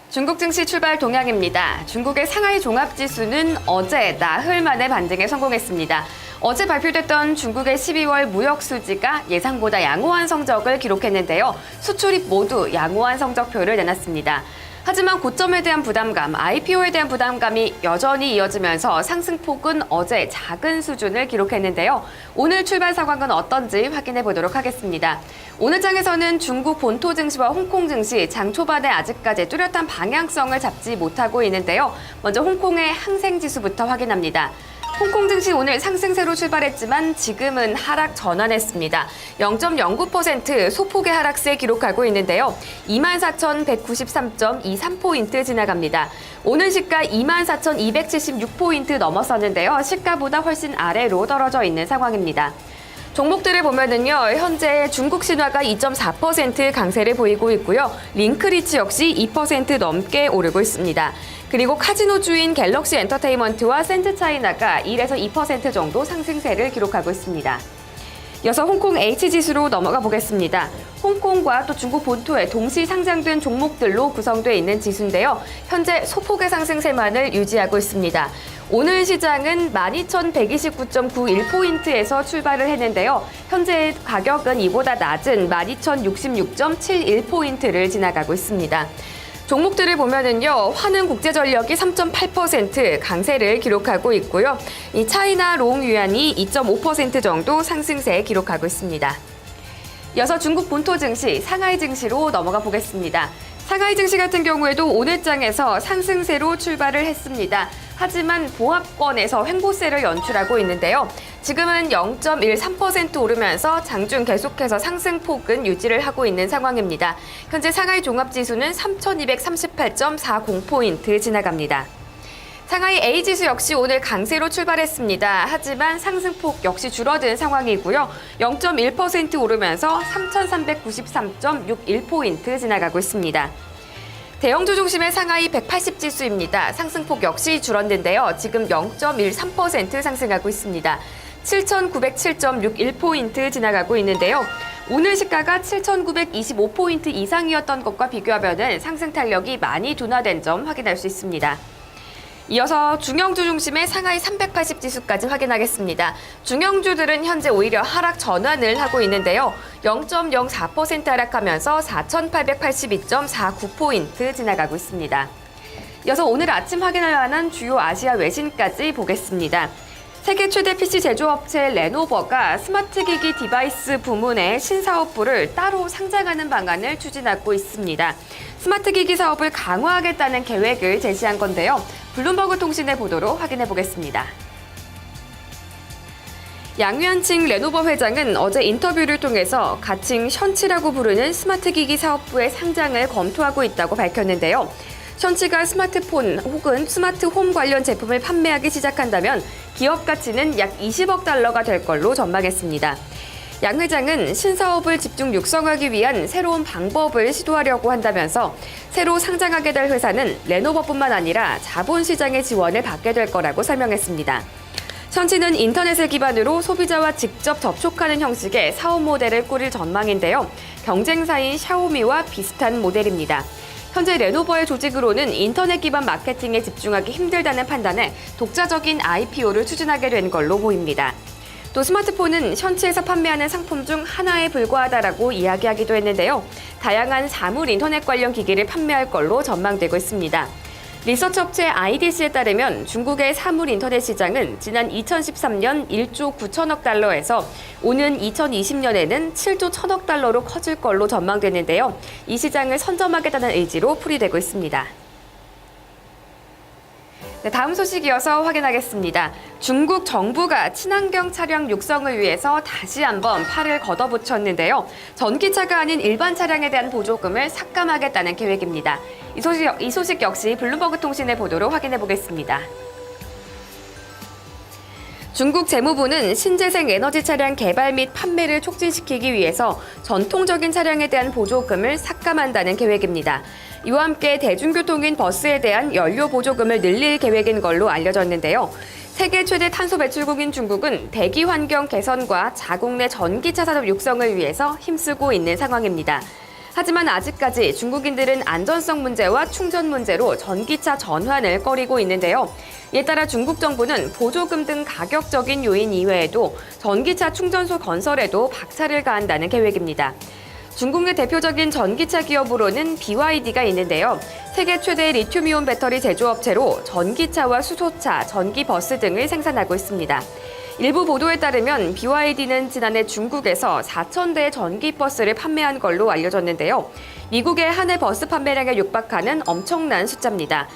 중국 증시 출발 동향입니다. 중국의 상하이 종합지수는 어제 나흘 만에 반등에 성공했습니다. 어제 발표됐던 중국의 12월 무역 수지가 예상보다 양호한 성적을 기록했는데요. 수출입 모두 양호한 성적표를 내놨습니다. 하지만 고점에 대한 부담감, IPO에 대한 부담감이 여전히 이어지면서 상승폭은 어제 작은 수준을 기록했는데요. 오늘 출발 상황은 어떤지 확인해 보도록 하겠습니다. 오늘 장에서는 중국 본토 증시와 홍콩 증시 장 초반에 아직까지 뚜렷한 방향성을 잡지 못하고 있는데요. 먼저 홍콩의 항생지수부터 확인합니다. 홍콩 증시 오늘 상승세로 출발했지만 지금은 하락 전환했습니다. 0.09% 소폭의 하락세 기록하고 있는데요. 24,193.23포인트 지나갑니다. 오늘 시가 24,276포인트 넘어섰는데요. 시가보다 훨씬 아래로 떨어져 있는 상황입니다. 종목들을 보면은요, 현재 중국 신화가 2.4% 강세를 보이고 있고요. 링크리치 역시 2% 넘게 오르고 있습니다. 그리고 카지노주인 갤럭시 엔터테인먼트와 센트차이나가 1에서 2% 정도 상승세를 기록하고 있습니다. 이어서 홍콩 H지수로 넘어가 보겠습니다. 홍콩과 또 중국 본토에 동시 상장된 종목들로 구성되어 있는 지수인데요. 현재 소폭의 상승세만을 유지하고 있습니다. 오늘 시장은 12,129.91포인트에서 출발을 했는데요. 현재 가격은 이보다 낮은 12,066.71포인트를 지나가고 있습니다. 종목들을 보면은요, 환흥국제전력이 3.8% 강세를 기록하고 있고요. 이 차이나 롱유안이 2.5% 정도 상승세 기록하고 있습니다. 이어서 중국 본토 증시, 상하이 증시로 넘어가 보겠습니다. 상하이 증시 같은 경우에도 오늘 장에서 상승세로 출발을 했습니다. 하지만 보합권에서 횡보세를 연출하고 있는데요. 지금은 0.13% 오르면서 장중 계속해서 상승폭은 유지를 하고 있는 상황입니다. 현재 상하이 종합지수는 3,238.40포인트 지나갑니다. 상하이 A지수 역시 오늘 강세로 출발했습니다. 하지만 상승폭 역시 줄어든 상황이고요. 0.1% 오르면서 3,393.61포인트 지나가고 있습니다. 대형주 중심의 상하이 180지수입니다. 상승폭 역시 줄었는데요. 지금 0.13% 상승하고 있습니다. 7,907.61포인트 지나가고 있는데요. 오늘 시가가 7,925포인트 이상이었던 것과 비교하면 상승 탄력이 많이 둔화된 점 확인할 수 있습니다. 이어서 중형주 중심의 상하이 380지수까지 확인하겠습니다. 중형주들은 현재 오히려 하락 전환을 하고 있는데요. 0.04% 하락하면서 4,882.49포인트 지나가고 있습니다. 이어서 오늘 아침 확인할 만한 주요 아시아 외신까지 보겠습니다. 세계 최대 PC 제조업체 레노버가 스마트기기 디바이스 부문의 신사업부를 따로 상장하는 방안을 추진하고 있습니다. 스마트기기 사업을 강화하겠다는 계획을 제시한 건데요. 블룸버그 통신의 보도로 확인해 보겠습니다. 양유한칭 레노버 회장은 어제 인터뷰를 통해서 가칭 션치라고 부르는 스마트기기 사업부의 상장을 검토하고 있다고 밝혔는데요. 션치가 스마트폰 혹은 스마트홈 관련 제품을 판매하기 시작한다면 기업 가치는 약 20억 달러가 될 걸로 전망했습니다. 양 회장은 신사업을 집중 육성하기 위한 새로운 방법을 시도하려고 한다면서 새로 상장하게 될 회사는 레노버뿐만 아니라 자본시장의 지원을 받게 될 거라고 설명했습니다. 션치는 인터넷을 기반으로 소비자와 직접 접촉하는 형식의 사업 모델을 꾸릴 전망인데요. 경쟁사인 샤오미와 비슷한 모델입니다. 현재 레노버의 조직으로는 인터넷 기반 마케팅에 집중하기 힘들다는 판단에 독자적인 IPO를 추진하게 된 걸로 보입니다. 또 스마트폰은 션치에서 판매하는 상품 중 하나에 불과하다라고 이야기하기도 했는데요. 다양한 사물 인터넷 관련 기기를 판매할 걸로 전망되고 있습니다. 리서치 업체 IDC에 따르면 중국의 사물 인터넷 시장은 지난 2013년 1조 9천억 달러에서 오는 2020년에는 7조 1천억 달러로 커질 걸로 전망되는데요. 이 시장을 선점하겠다는 의지로 풀이되고 있습니다. 네, 다음 소식 이어서 확인하겠습니다. 중국 정부가 친환경 차량 육성을 위해서 다시 한번 팔을 걷어붙였는데요. 전기차가 아닌 일반 차량에 대한 보조금을 삭감하겠다는 계획입니다. 이 소식 역시 블룸버그 통신의 보도로 확인해 보겠습니다. 중국 재무부는 신재생 에너지 차량 개발 및 판매를 촉진시키기 위해서 전통적인 차량에 대한 보조금을 삭감한다는 계획입니다. 이와 함께 대중교통인 버스에 대한 연료 보조금을 늘릴 계획인 걸로 알려졌는데요. 세계 최대 탄소 배출국인 중국은 대기 환경 개선과 자국 내 전기차 산업 육성을 위해서 힘쓰고 있는 상황입니다. 하지만 아직까지 중국인들은 안전성 문제와 충전 문제로 전기차 전환을 꺼리고 있는데요. 이에 따라 중국 정부는 보조금 등 가격적인 요인 이외에도 전기차 충전소 건설에도 박차를 가한다는 계획입니다. 중국 내 대표적인 전기차 기업으로는 BYD가 있는데요. 세계 최대 리튬이온 배터리 제조업체로 전기차와 수소차, 전기버스 등을 생산하고 있습니다. 일부 보도에 따르면 BYD는 지난해 중국에서 4,000대의 전기버스를 판매한 걸로 알려졌는데요. 미국의 한 해 버스 판매량에 육박하는 엄청난 숫자입니다.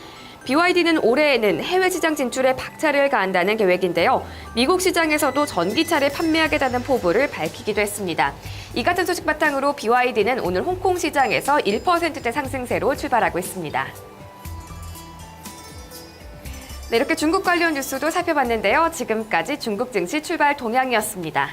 BYD는 올해에는 해외 시장 진출에 박차를 가한다는 계획인데요. 미국 시장에서도 전기차를 판매하겠다는 포부를 밝히기도 했습니다. 이 같은 소식 바탕으로 BYD는 오늘 홍콩 시장에서 1%대 상승세로 출발하고 있습니다. 네, 이렇게 중국 관련 뉴스도 살펴봤는데요. 지금까지 중국 증시 출발 동향이었습니다.